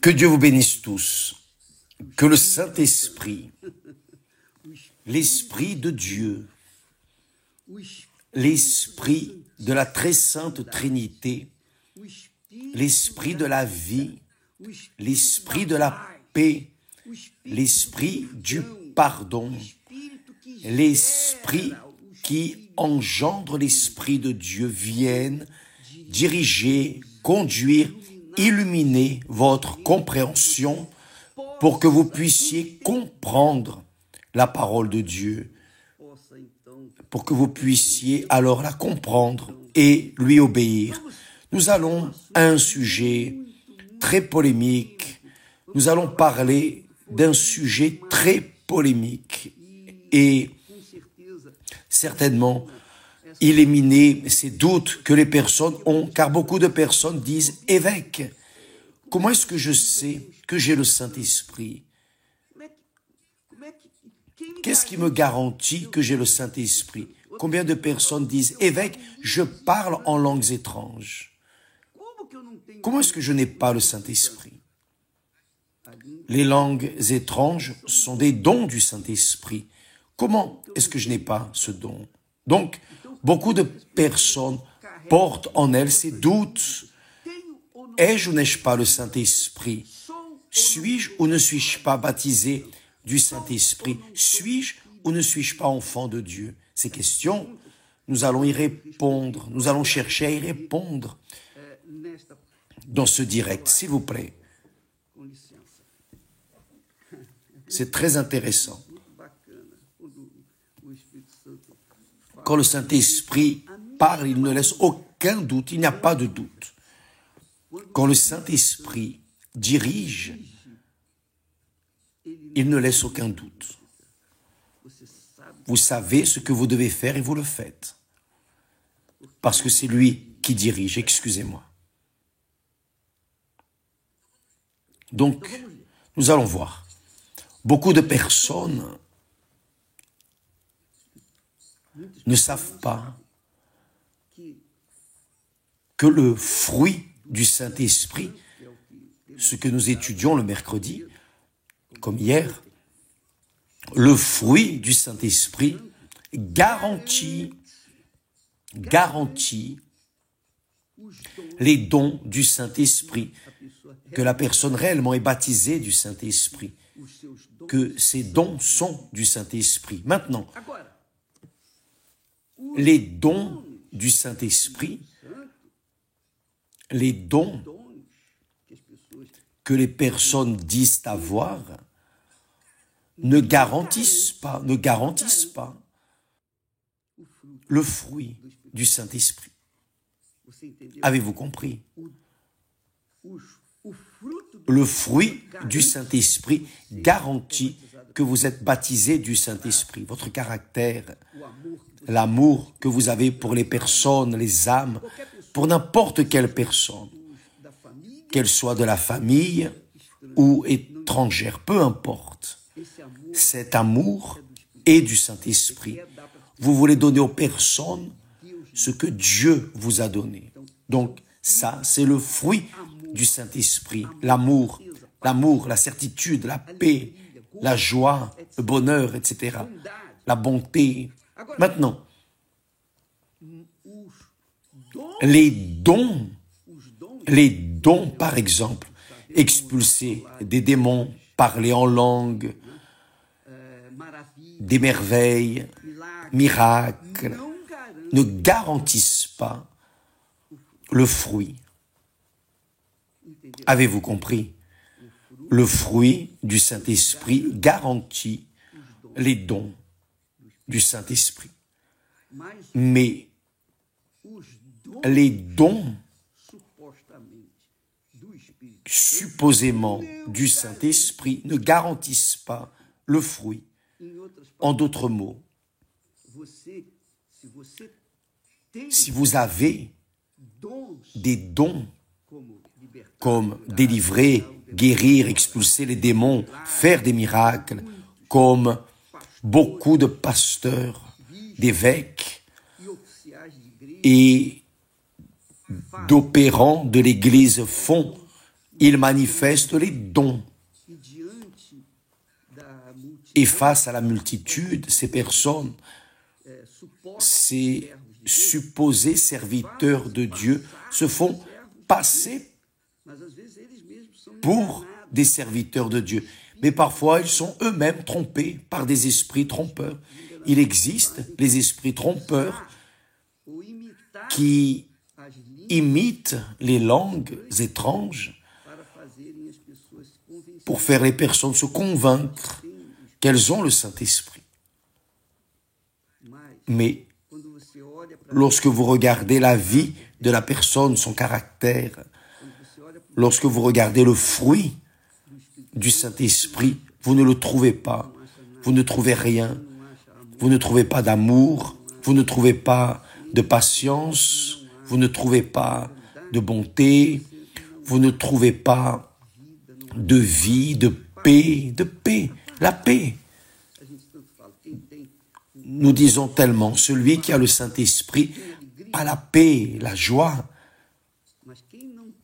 Que Dieu vous bénisse tous. Que le Saint-Esprit, l'Esprit de Dieu, l'Esprit de la très sainte Trinité, l'Esprit de la vie, l'Esprit de la paix, l'Esprit du pardon, l'Esprit qui engendre l'Esprit de Dieu vienne diriger, conduire, illuminer votre compréhension pour que vous puissiez comprendre la parole de Dieu, pour que vous puissiez alors la comprendre et lui obéir. Nous allons à un sujet très polémique. Nous allons parler d'un sujet très polémique et certainement éliminer ces doutes que les personnes ont, car beaucoup de personnes disent « Évêque, comment est-ce que je sais que j'ai le Saint-Esprit ? Qu'est-ce qui me garantit que j'ai le Saint-Esprit ?» Combien de personnes disent « Évêque, je parle en langues étranges. Comment est-ce que je n'ai pas le Saint-Esprit ?» Les langues étranges sont des dons du Saint-Esprit. Comment est-ce que je n'ai pas ce don? Donc, beaucoup de personnes portent en elles ces doutes. Ai-je ou n'ai-je pas le Saint-Esprit? Suis-je ou ne suis-je pas baptisé du Saint-Esprit? Suis-je ou ne suis-je pas enfant de Dieu? Ces questions, nous allons y répondre. Nous allons chercher à y répondre dans ce direct, s'il vous plaît. C'est très intéressant. Quand le Saint-Esprit parle, il ne laisse aucun doute, il n'y a pas de doute. Quand le Saint-Esprit dirige, il ne laisse aucun doute. Vous savez ce que vous devez faire et vous le faites. Parce que c'est lui qui dirige, excusez-moi. Donc, nous allons voir. Beaucoup de personnes ne savent pas que le fruit du Saint-Esprit, ce que nous étudions le mercredi, comme hier, le fruit du Saint-Esprit garantit les dons du Saint-Esprit, que la personne réellement est baptisée du Saint-Esprit, que ces dons sont du Saint-Esprit. Maintenant, les dons du Saint-Esprit, les dons que les personnes disent avoir, ne garantissent pas le fruit du Saint-Esprit. Avez-vous compris? Le fruit du Saint-Esprit garantit que vous êtes baptisé du Saint-Esprit. Votre caractère, l'amour que vous avez pour les personnes, les âmes, pour n'importe quelle personne, qu'elle soit de la famille ou étrangère, peu importe. Cet amour est du Saint-Esprit. Vous voulez donner aux personnes ce que Dieu vous a donné. Donc, ça, c'est le fruit du Saint-Esprit. L'amour, la certitude, la paix, la joie, le bonheur, etc. La bonté. Maintenant, les dons, par exemple, expulser des démons, parler en langue, des merveilles, miracles, ne garantissent pas le fruit. Avez-vous compris? Le fruit du Saint-Esprit garantit les dons du Saint-Esprit. Mais les dons supposément du Saint-Esprit ne garantissent pas le fruit. En d'autres mots, si vous avez des dons comme délivrer, guérir, expulser les démons, faire des miracles, comme beaucoup de pasteurs, d'évêques et d'opérants de l'Église font Il manifeste les dons. Et face à la multitude, ces personnes, ces supposés serviteurs de Dieu, se font passer pour des serviteurs de Dieu. Mais parfois, ils sont eux-mêmes trompés par des esprits trompeurs. Il existe les esprits trompeurs qui imitent les langues étranges pour faire les personnes se convaincre qu'elles ont le Saint-Esprit. Mais lorsque vous regardez la vie de la personne, son caractère, lorsque vous regardez le fruit du Saint-Esprit, vous ne le trouvez pas. Vous ne trouvez rien. Vous ne trouvez pas d'amour. Vous ne trouvez pas de patience. Vous ne trouvez pas de bonté. Vous ne trouvez pas de vie, de paix, la paix. Nous disons tellement, celui qui a le Saint-Esprit a la paix, la joie.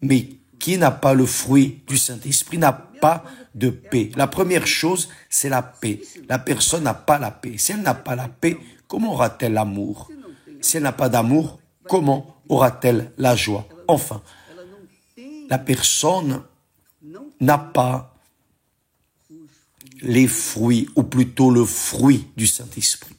Mais qui n'a pas le fruit du Saint-Esprit n'a pas de paix. La première chose, c'est la paix. La personne n'a pas la paix. Si elle n'a pas la paix, comment aura-t-elle l'amour? Si elle n'a pas d'amour, comment aura-t-elle la joie? Enfin, la personne n'a pas les fruits, ou plutôt le fruit du Saint-Esprit.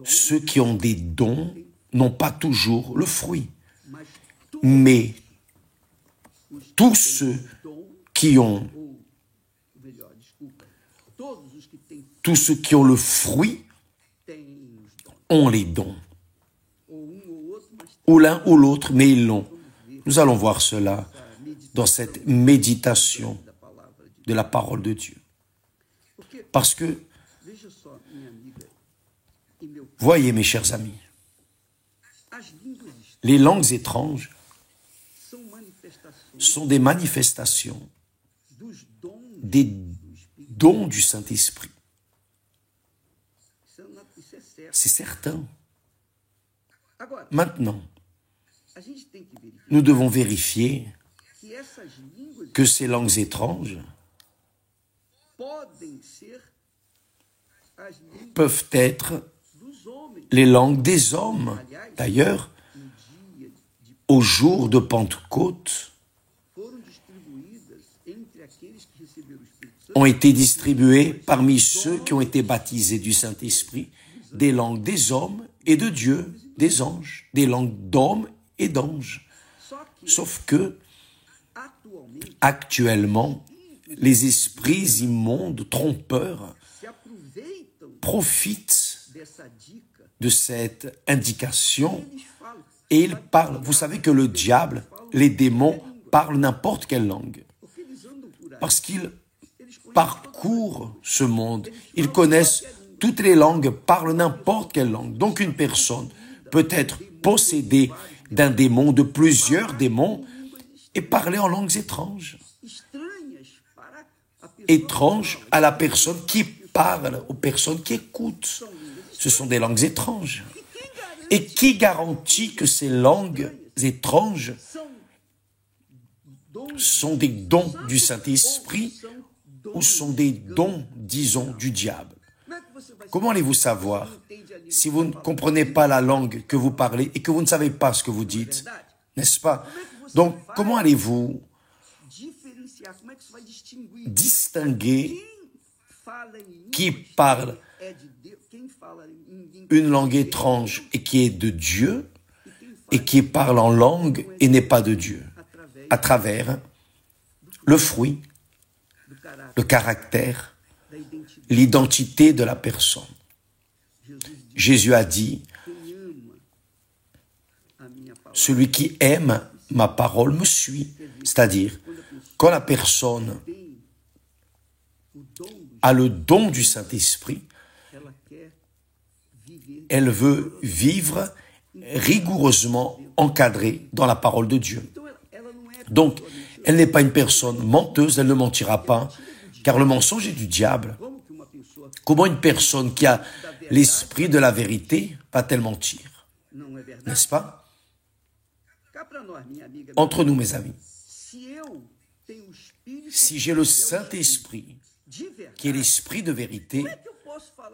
Ceux qui ont des dons n'ont pas toujours le fruit. Mais tous ceux qui ont le fruit ont les dons. Ou l'un ou l'autre, mais ils l'ont. Nous allons voir cela dans cette méditation de la parole de Dieu. Parce que, voyez mes chers amis, les langues étranges sont des manifestations des dons du Saint-Esprit. C'est certain. Maintenant, nous devons vérifier que ces langues étranges peuvent être les langues des hommes. D'ailleurs, au jour de Pentecôte, ont été distribuées parmi ceux qui ont été baptisés du Saint-Esprit des langues des hommes et de Dieu, des anges, des langues d'hommes et d'anges. Sauf que, actuellement, les esprits immondes, trompeurs, profitent de cette indication et ils parlent. Vous savez que le diable, les démons, parlent n'importe quelle langue. Parce qu'ils parcourent ce monde. Ils connaissent toutes les langues, parlent n'importe quelle langue. Donc une personne peut être possédée d'un démon, de plusieurs démons, et parler en langues étranges. Étranges à la personne qui parle, aux personnes qui écoutent. Ce sont des langues étranges. Et qui garantit que ces langues étranges sont des dons du Saint-Esprit ou sont des dons, disons, du diable? Comment allez-vous savoir si vous ne comprenez pas la langue que vous parlez et que vous ne savez pas ce que vous dites, n'est-ce pas? Donc, comment allez-vous distinguer qui parle une langue étrange et qui est de Dieu et qui parle en langue et n'est pas de Dieu? À travers le fruit, le caractère, l'identité de la personne. Jésus a dit, celui qui aime ma parole me suit. C'est-à-dire, quand la personne a le don du Saint-Esprit, elle veut vivre rigoureusement encadrée dans la parole de Dieu. Donc, elle n'est pas une personne menteuse, elle ne mentira pas, car le mensonge est du diable. Comment une personne qui a l'esprit de la vérité va-t-elle mentir? N'est-ce pas? Entre nous, mes amis, si j'ai le Saint-Esprit, qui est l'Esprit de vérité,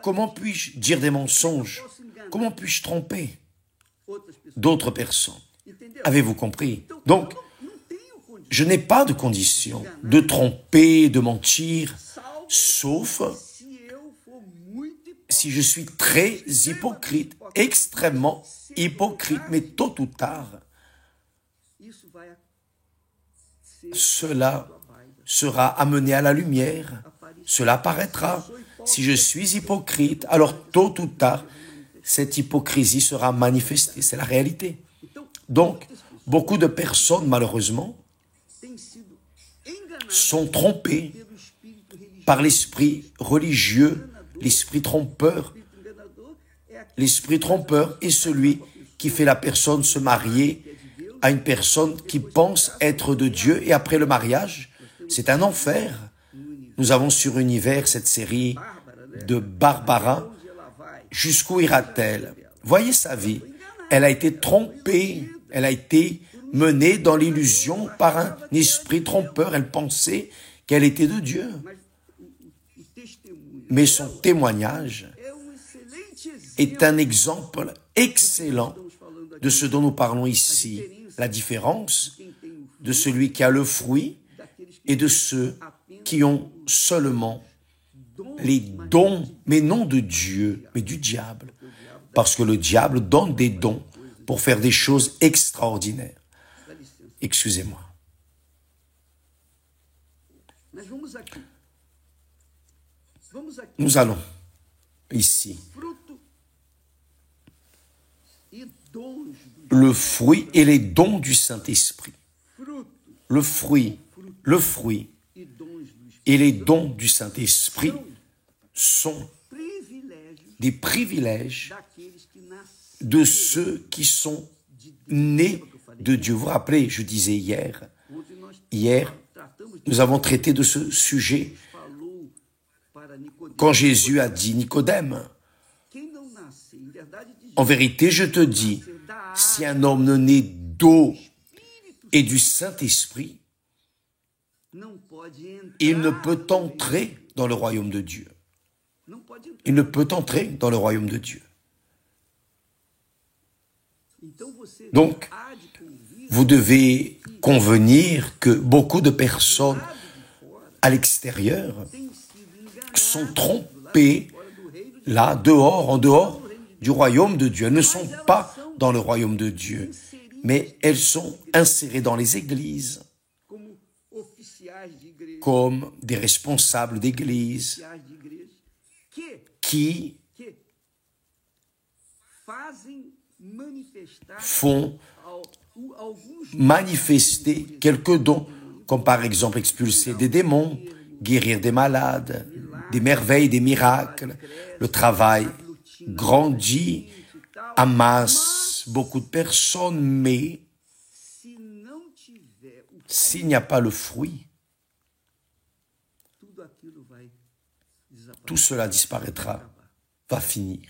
comment puis-je dire des mensonges? Comment puis-je tromper d'autres personnes? Avez-vous compris? Donc, je n'ai pas de condition de tromper, de mentir, sauf si je suis très hypocrite, extrêmement hypocrite, mais tôt ou tard, cela sera amené à la lumière, cela apparaîtra. Si je suis hypocrite, alors tôt ou tard, cette hypocrisie sera manifestée, c'est la réalité. Donc, beaucoup de personnes, malheureusement, sont trompées par l'esprit religieux, l'esprit trompeur. L'esprit trompeur est celui qui fait la personne se marier à une personne qui pense être de Dieu et après le mariage, c'est un enfer. Nous avons sur Univers cette série de Barbara. Jusqu'où ira-t-elle? Voyez sa vie. Elle a été trompée, elle a été menée dans l'illusion par un esprit trompeur. Elle pensait qu'elle était de Dieu. Mais son témoignage est un exemple excellent de ce dont nous parlons ici. La différence de celui qui a le fruit et de ceux qui ont seulement les dons, mais non de Dieu, mais du diable. Parce que le diable donne des dons pour faire des choses extraordinaires. Excusez-moi. Nous allons ici. Le fruit et les dons du Saint-Esprit. Le fruit et les dons du Saint-Esprit sont des privilèges de ceux qui sont nés de Dieu. Vous vous rappelez, je disais hier, nous avons traité de ce sujet quand Jésus a dit Nicodème, en vérité, je te dis, si un homme ne naît d'eau et du Saint-Esprit, il ne peut entrer dans le royaume de Dieu. Il ne peut entrer dans le royaume de Dieu. Donc, vous devez convenir que beaucoup de personnes à l'extérieur sont trompées là, dehors, en dehors du royaume de Dieu. Elles ne sont pas dans le royaume de Dieu, mais elles sont insérées dans les églises comme des responsables d'église qui font manifester quelques dons, comme par exemple expulser des démons, guérir des malades, des merveilles, des miracles. Le travail grandit, amasse beaucoup de personnes, mais s'il n'y a pas le fruit, tout cela disparaîtra, va finir.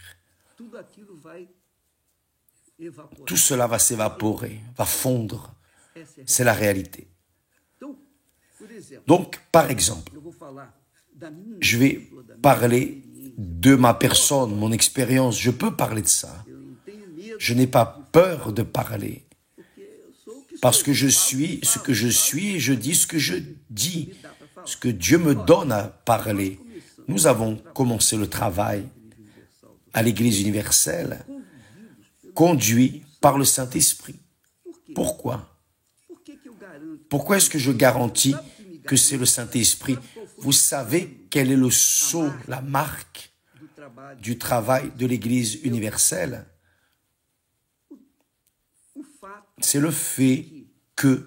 Tout cela va s'évaporer, va fondre. C'est la réalité. Donc, par exemple, je vais parler de ma personne, mon expérience. Je peux parler de ça. Je n'ai pas peur de parler. Parce que je suis ce que je suis et je dis ce que je dis. Ce que Dieu me donne à parler. Nous avons commencé le travail à l'Église universelle, conduit par le Saint-Esprit. Pourquoi? Pourquoi est-ce que je garantis que c'est le Saint-Esprit? Vous savez quel est le sceau, la marque du travail de l'Église universelle? C'est le fait que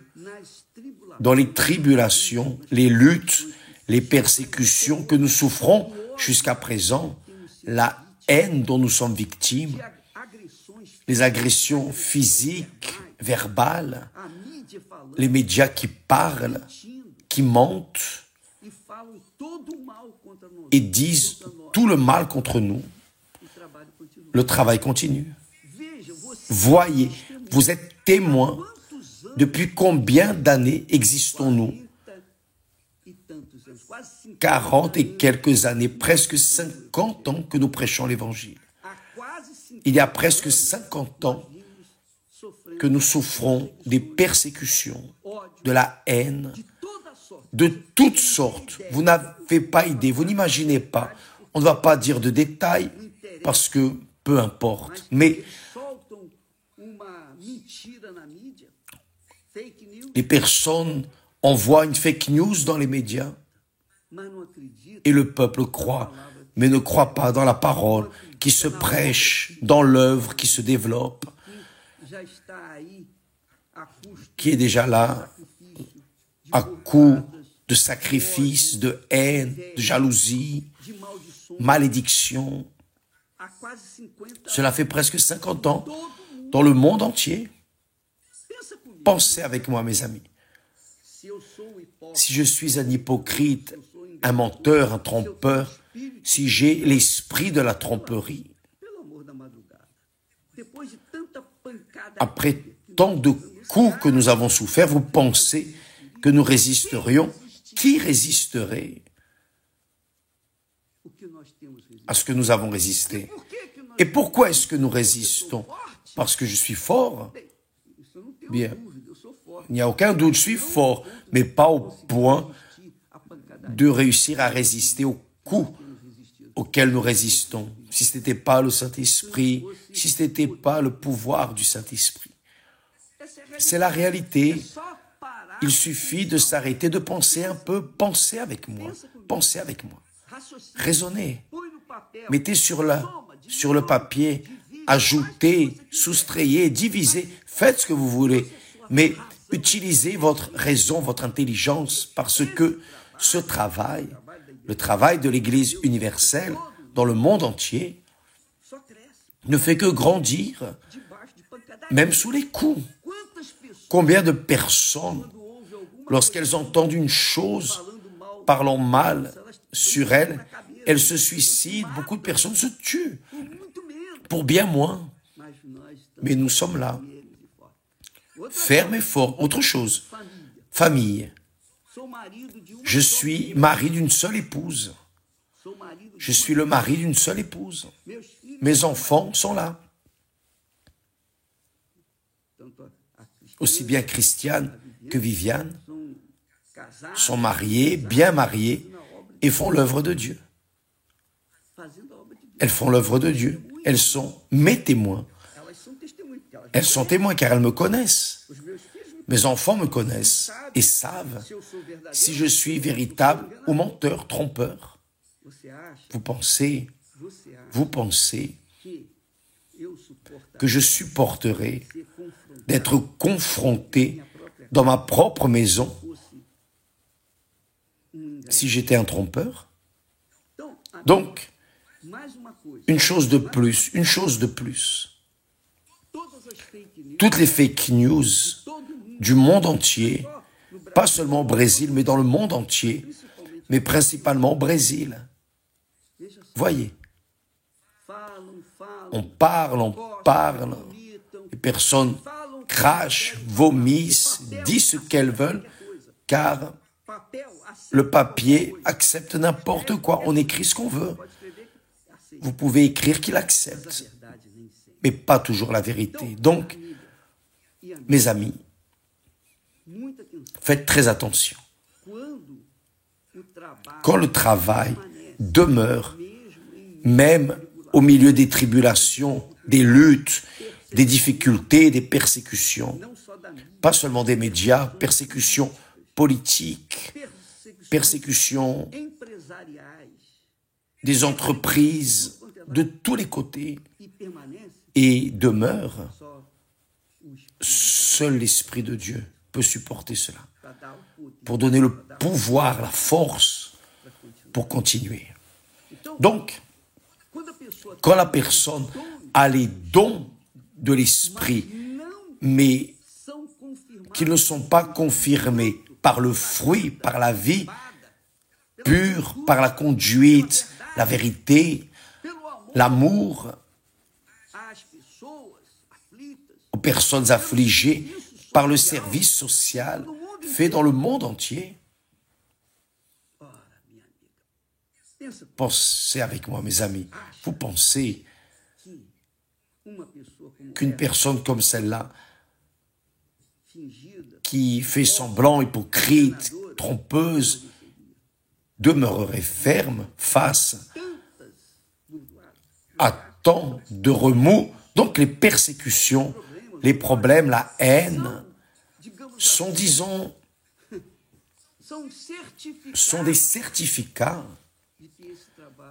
dans les tribulations, les luttes, les persécutions que nous souffrons jusqu'à présent, la haine dont nous sommes victimes, les agressions physiques, verbales, les médias qui parlent, qui mentent et disent tout le mal contre nous, le travail continue. Voyez, vous êtes témoin Depuis combien d'années existons-nous? 40 et quelques années, presque 50 ans que nous prêchons l'Évangile. Il y a presque 50 ans que nous souffrons des persécutions, de la haine, de toutes sortes. Vous n'avez pas idée, vous n'imaginez pas. On ne va pas dire de détails parce que peu importe. Mais les personnes envoient une fake news dans les médias et le peuple croit, mais ne croit pas dans la parole qui se prêche, dans l'œuvre qui se développe, qui est déjà là, à coup de sacrifices, de haine, de jalousie, malédiction. Cela fait presque 50 ans dans le monde entier. Pensez avec moi, mes amis. Si je suis un hypocrite, un menteur, un trompeur, si j'ai l'esprit de la tromperie, après tant de coups que nous avons souffert, vous pensez que nous résisterions? Qui résisterait à ce que nous avons résisté? Et pourquoi est-ce que nous résistons? Parce que je suis fort? Bien, il n'y a aucun doute, je suis fort, mais pas au point de réussir à résister aux coups auxquels nous résistons. Si ce n'était pas le Saint-Esprit, si ce n'était pas le pouvoir du Saint-Esprit. C'est la réalité. Il suffit de s'arrêter, de penser un peu. Pensez avec moi. Pensez avec moi. Raisonnez. Mettez sur le papier, ajoutez, soustrayez, divisez. Faites ce que vous voulez. Mais utilisez votre raison, votre intelligence, parce que ce travail, le travail de l'Église universelle dans le monde entier, ne fait que grandir, même sous les coups. Combien de personnes, lorsqu'elles entendent une chose parlant mal sur elles, elles se suicident, beaucoup de personnes se tuent, pour bien moins. Mais nous sommes là, fermes et forts. Autre chose, famille. Je suis mari d'une seule épouse. Je suis le mari d'une seule épouse. Mes enfants sont là. Aussi bien Christiane que Viviane sont mariées, bien mariées, et font l'œuvre de Dieu. Elles font l'œuvre de Dieu. Elles sont mes témoins. Elles sont témoins car elles me connaissent. Mes enfants me connaissent et savent si je suis véritable ou menteur, trompeur. Vous pensez que je supporterai d'être confronté dans ma propre maison si j'étais un trompeur? Donc, une chose de plus. Toutes les fake news du monde entier, pas seulement au Brésil, mais dans le monde entier, mais principalement au Brésil. Voyez, on parle, les personnes crachent, vomissent, disent ce qu'elles veulent, car le papier accepte n'importe quoi. On écrit ce qu'on veut. Vous pouvez écrire qu'il accepte, mais pas toujours la vérité. Donc, mes amis, faites très attention. Quand le travail demeure, même au milieu des tribulations, des luttes, des difficultés, des persécutions, pas seulement des médias, persécutions politiques, persécutions des entreprises de tous les côtés, et demeure, seul l'Esprit de Dieu peut supporter cela, pour donner le pouvoir, la force, pour continuer. Donc, quand la personne a les dons de l'Esprit, mais qui ne sont pas confirmés par le fruit, par la vie pure, par la conduite, la vérité, l'amour, aux personnes affligées, par le service social fait dans le monde entier. Pensez avec moi, mes amis. Vous pensez qu'une personne comme celle-là, qui fait semblant, hypocrite, trompeuse, demeurerait ferme face à tant de remous? Donc les persécutions, les problèmes, la haine sont, disons, sont des certificats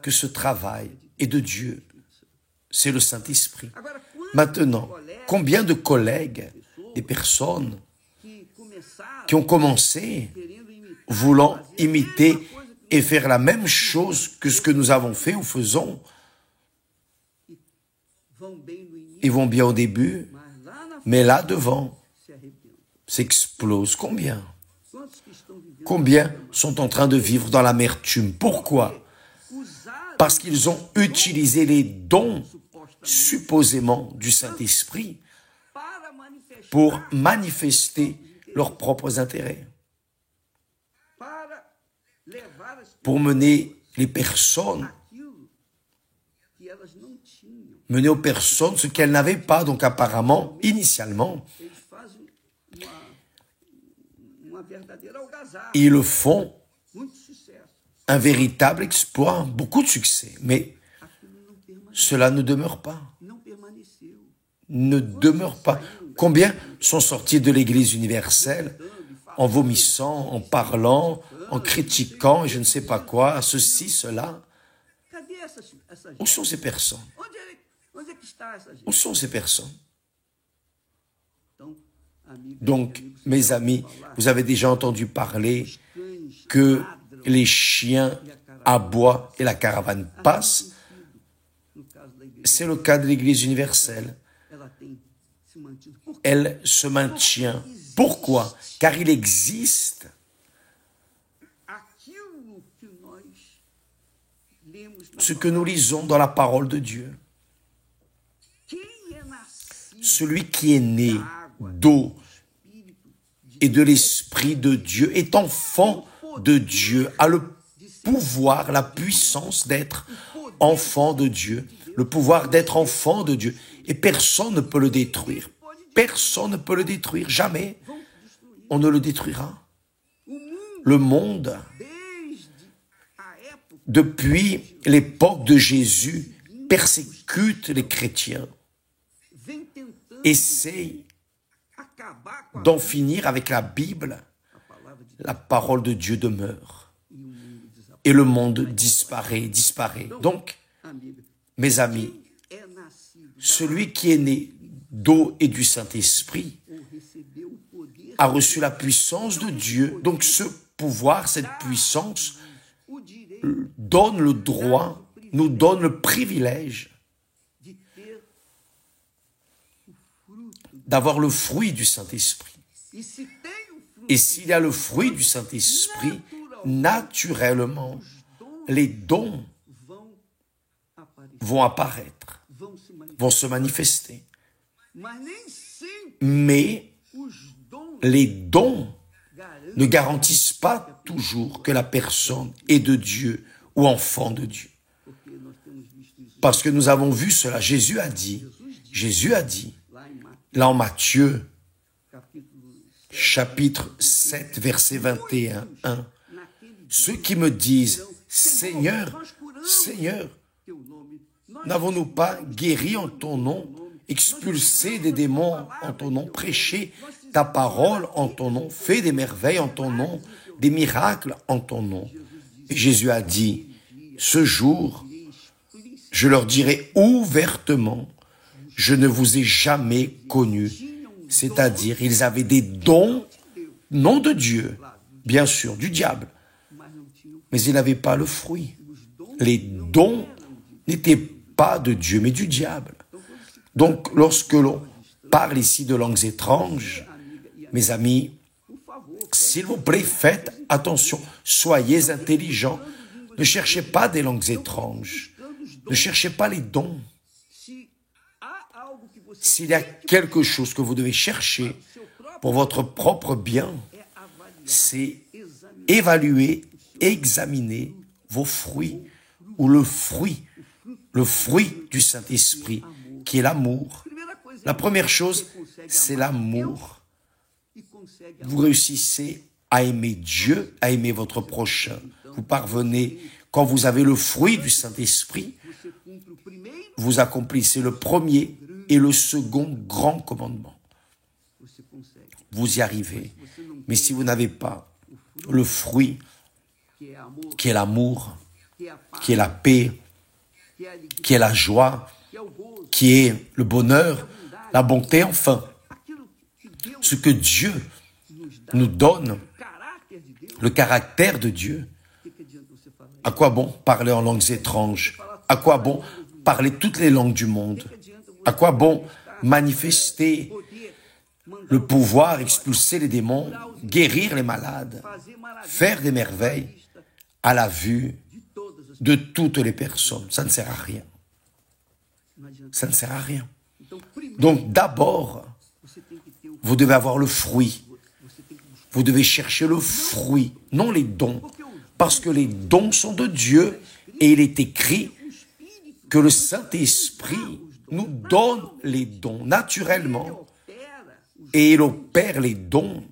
que ce travail est de Dieu. C'est le Saint-Esprit. Maintenant, combien de collègues, des personnes qui ont commencé voulant imiter et faire la même chose que ce que nous avons fait ou faisons, ils vont bien au début, mais là devant, s'explose. Combien? Combien sont en train de vivre dans l'amertume? Pourquoi? Parce qu'ils ont utilisé les dons supposément du Saint-Esprit pour manifester leurs propres intérêts, pour mener les personnes, mener aux personnes ce qu'elles n'avaient pas. Donc apparemment, initialement, ils le font un véritable exploit, beaucoup de succès, mais cela ne demeure pas. Ne demeure pas. Combien sont sortis de l'Église universelle en vomissant, en parlant, en critiquant, et je ne sais pas quoi, ceci, cela? Où sont ces personnes? Où sont ces personnes? Donc, mes amis, vous avez déjà entendu parler que les chiens aboient et la caravane passe. C'est le cas de l'Église universelle. Elle se maintient. Pourquoi? Car il existe ce que nous lisons dans la parole de Dieu. Celui qui est né d'eau et de l'Esprit de Dieu est enfant de Dieu, a le pouvoir, la puissance d'être enfant de Dieu, le pouvoir d'être enfant de Dieu. Et personne ne peut le détruire. Personne ne peut le détruire, jamais. On ne le détruira. Le monde, depuis l'époque de Jésus, persécute les chrétiens, essaye d'en finir avec la Bible. La parole de Dieu demeure. Et le monde disparaît. Donc, mes amis, celui qui est né d'eau et du Saint-Esprit a reçu la puissance de Dieu. Donc ce pouvoir, cette puissance, donne le droit, nous donne le privilège d'avoir le fruit du Saint-Esprit. Et s'il y a le fruit du Saint-Esprit, naturellement, les dons vont apparaître, vont se manifester. Mais les dons ne garantissent pas toujours que la personne est de Dieu ou enfant de Dieu. Parce que nous avons vu cela. Jésus a dit, là en Matthieu, chapitre 7, verset 21, 1, ceux qui me disent, Seigneur, Seigneur, n'avons-nous pas guéri en ton nom, expulsé des démons en ton nom, prêché ta parole en ton nom, fait des merveilles en ton nom, des miracles en ton nom? Et Jésus a dit, ce jour, je leur dirai ouvertement, je ne vous ai jamais connus. C'est-à-dire, ils avaient des dons, non de Dieu, bien sûr, du diable, mais ils n'avaient pas le fruit. Les dons n'étaient pas de Dieu, mais du diable. Donc, lorsque l'on parle ici de langues étranges, mes amis, s'il vous plaît, faites attention, soyez intelligents. Ne cherchez pas des langues étranges. Ne cherchez pas les dons. S'il y a quelque chose que vous devez chercher pour votre propre bien, c'est évaluer, examiner vos fruits, ou le fruit du Saint-Esprit, qui est l'amour. La première chose, c'est l'amour. Vous réussissez à aimer Dieu, à aimer votre prochain. Vous parvenez, quand vous avez le fruit du Saint-Esprit, vous accomplissez le premier et le second grand commandement. Vous y arrivez. Mais si vous n'avez pas le fruit, qui est l'amour, qui est la paix, qui est la joie, qui est le bonheur, la bonté, enfin, ce que Dieu nous donne, le caractère de Dieu. À quoi bon parler en langues étranges? À quoi bon parler toutes les langues du monde? À quoi bon manifester le pouvoir, expulser les démons, guérir les malades, faire des merveilles à la vue de toutes les personnes? Ça ne sert à rien. Ça ne sert à rien. Donc d'abord, vous devez avoir le fruit. Vous devez chercher le fruit, non les dons. Parce que les dons sont de Dieu et il est écrit que le Saint-Esprit nous donne les dons naturellement et il opère les dons.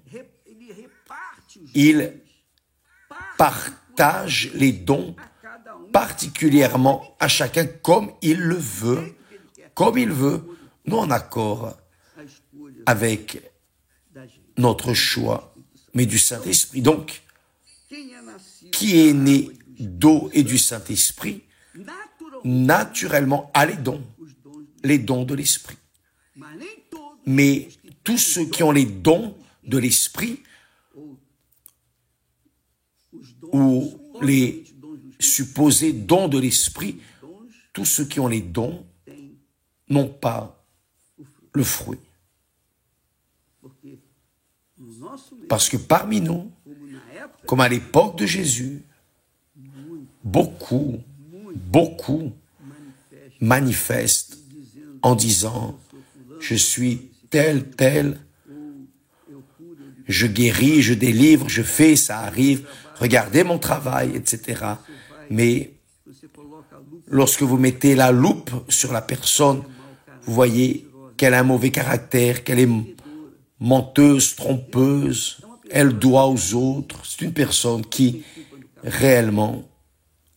Il partage les dons particulièrement à chacun comme il le veut, nous en accord avec notre choix, mais du Saint-Esprit. Donc, qui est né d'eau et du Saint-Esprit, naturellement a les dons de l'Esprit. Mais tous ceux qui ont les dons de l'Esprit, ou les supposés dons de l'Esprit, tous ceux qui ont les dons n'ont pas le fruit. Parce que parmi nous, comme à l'époque de Jésus, beaucoup manifestent en disant « Je suis tel, je guéris, je délivre, je fais, ça arrive, regardez mon travail, etc. » Mais lorsque vous mettez la loupe sur la personne, vous voyez qu'elle a un mauvais caractère, qu'elle est menteuse, trompeuse, elle doit aux autres. C'est une personne qui réellement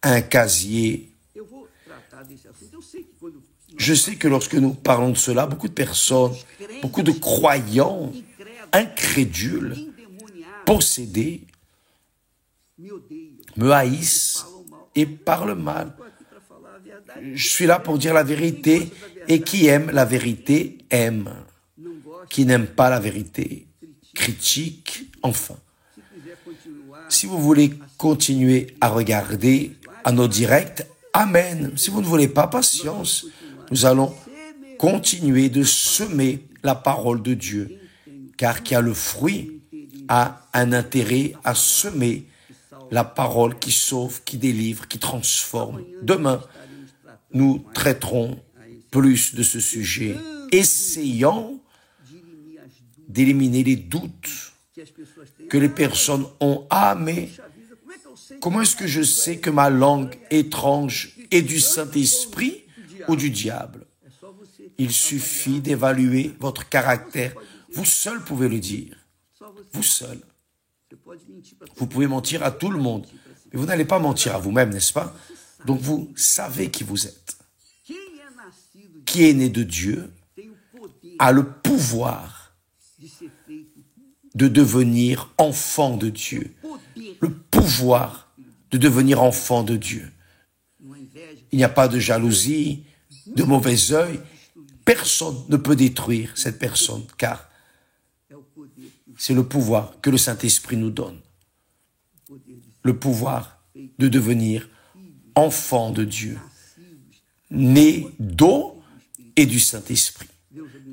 a un casier. Je sais que lorsque nous parlons de cela, beaucoup de personnes, beaucoup de croyants, incrédules, possédés, me haïssent et parlent mal. Je suis là pour dire la vérité, et qui aime la vérité aime. Qui n'aime pas la vérité critique, enfin. Si vous voulez continuer à regarder à nos directs, amen. Si vous ne voulez pas, patience. Nous allons continuer de semer la parole de Dieu, car qui a le fruit a un intérêt à semer la parole qui sauve, qui délivre, qui transforme. Demain, nous traiterons plus de ce sujet, essayant d'éliminer les doutes que les personnes ont. Ah, mais comment est-ce que je sais que ma langue étrange est du Saint-Esprit ou du diable? Il suffit d'évaluer votre caractère. Vous seul pouvez le dire. Vous seul. Vous pouvez mentir à tout le monde, mais vous n'allez pas mentir à vous-même, n'est-ce pas? Donc vous savez qui vous êtes. Qui est né de Dieu a le pouvoir de devenir enfant de Dieu. Le pouvoir de devenir enfant de Dieu. Il n'y a pas de jalousie, de mauvais œil. Personne ne peut détruire cette personne, car c'est le pouvoir que le Saint-Esprit nous donne. Le pouvoir de devenir enfant de Dieu, né d'eau et du Saint-Esprit.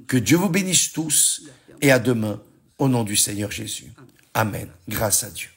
Que Dieu vous bénisse tous et à demain au nom du Seigneur Jésus. Amen. Grâce à Dieu.